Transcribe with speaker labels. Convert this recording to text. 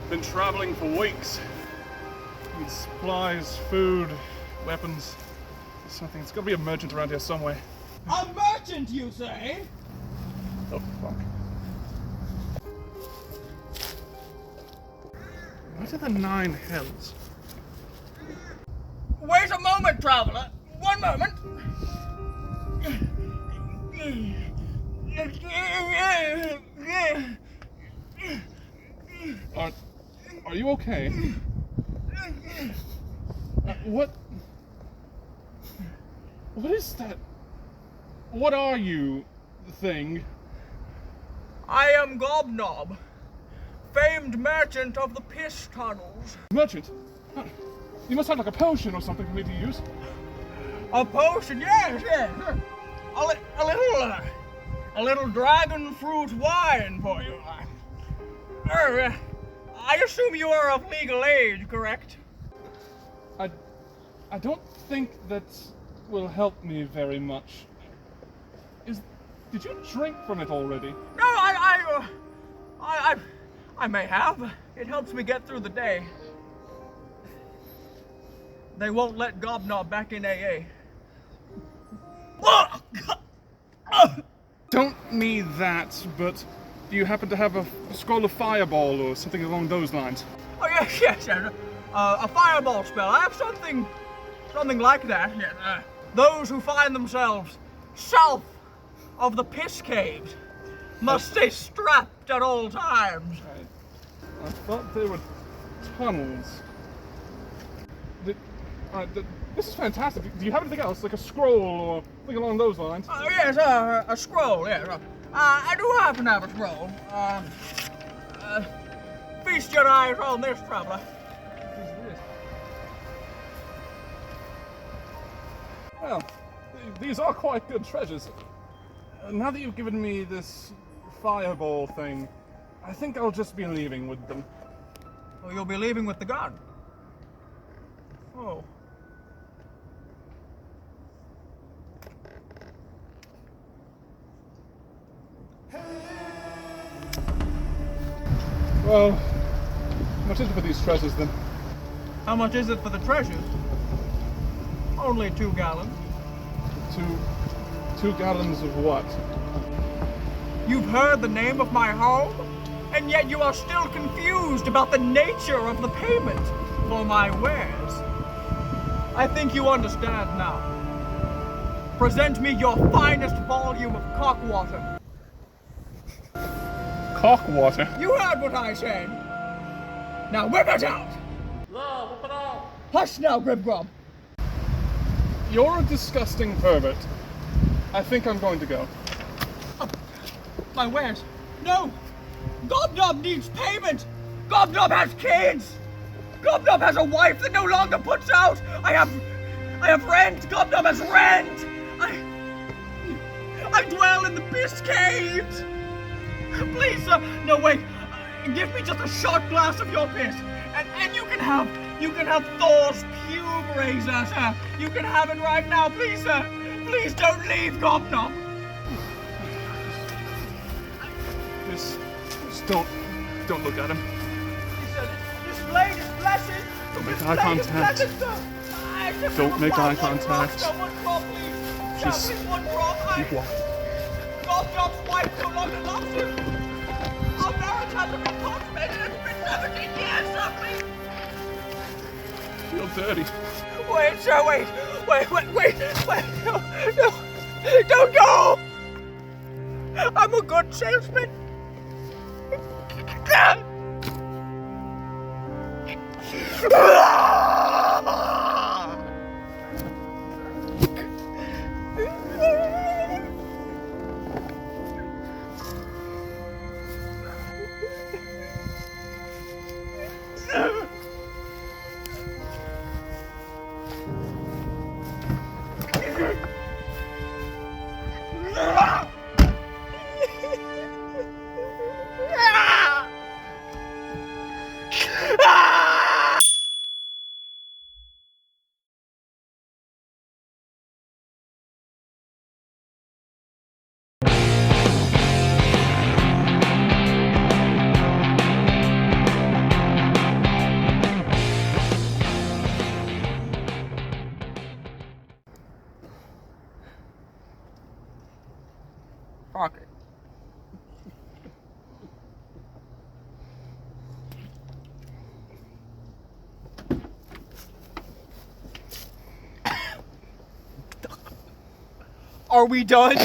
Speaker 1: Been traveling for weeks. Need supplies, food, weapons. Something. It's got to be a merchant around here somewhere.
Speaker 2: A merchant, you say?
Speaker 1: Oh, fuck. What are the 9 hells?
Speaker 2: Wait a moment, traveler. One moment.
Speaker 1: Are you okay? What is that? What are you, thing?
Speaker 2: I am Gobnob, famed merchant of the piss tunnels.
Speaker 1: Merchant? Huh. You must have like a potion or something for me to use.
Speaker 2: A potion? Yes. A little dragon fruit wine for you. I assume you are of legal age, correct?
Speaker 1: I don't think that will help me very much. Did you drink from it already?
Speaker 2: No, I may have. It helps me get through the day. They won't let Gobnob back in AA.
Speaker 1: Don't need that, but do you happen to have a scroll of fireball or something along those lines?
Speaker 2: Oh yes. A fireball spell. I have something like that. Yes. Those who find themselves south of the piss caves must stay strapped at all times.
Speaker 1: I thought they were tunnels. This is fantastic. Do you have anything else, like a scroll or something along those lines?
Speaker 2: Oh yes, a scroll. Yes. I do happen to have a scroll. Feast your eyes on this, traveler.
Speaker 1: Well, these are quite good treasures. Now that you've given me this fireball thing, I think I'll just be leaving with them.
Speaker 2: Well, you'll be leaving with the gun. Oh.
Speaker 1: Well, how much is it for these treasures then?
Speaker 2: How much is it for the treasures? Only 2 gallons.
Speaker 1: 2 gallons of what?
Speaker 2: You've heard the name of my home, and yet you are still confused about the nature of the payment for my wares. I think you understand now. Present me your finest volume of cockwater.
Speaker 1: Cockwater?
Speaker 2: You heard what I said. Now whip it out!
Speaker 1: No, whip it out!
Speaker 2: Hush now, Gribgrub.
Speaker 1: You're a disgusting pervert. I think I'm going to go.
Speaker 2: Oh, my wares. No! Gobnob needs payment! Gobnob has kids! Gobnob has a wife that no longer puts out! I have rent! Gobnob has rent! I dwell in the piss caves! Please, sir, no wait. Give me just a shot glass of your piss. And you can have Thor's pube razor, sir. You can have it right now, please, sir. Please don't leave, Gobnob.
Speaker 1: Just don't look at him.
Speaker 2: This blade is blessed.
Speaker 1: Don't make eye contact. Don't make eye contact. Just keep walking.
Speaker 2: Gobnob's wife no longer loves him. Our marriage hasn't been consummated. It's been 17 years, sir, please.
Speaker 1: Feel dirty.
Speaker 2: Wait, sir, wait. No, don't go. I'm a good salesman. pocket. Are we done?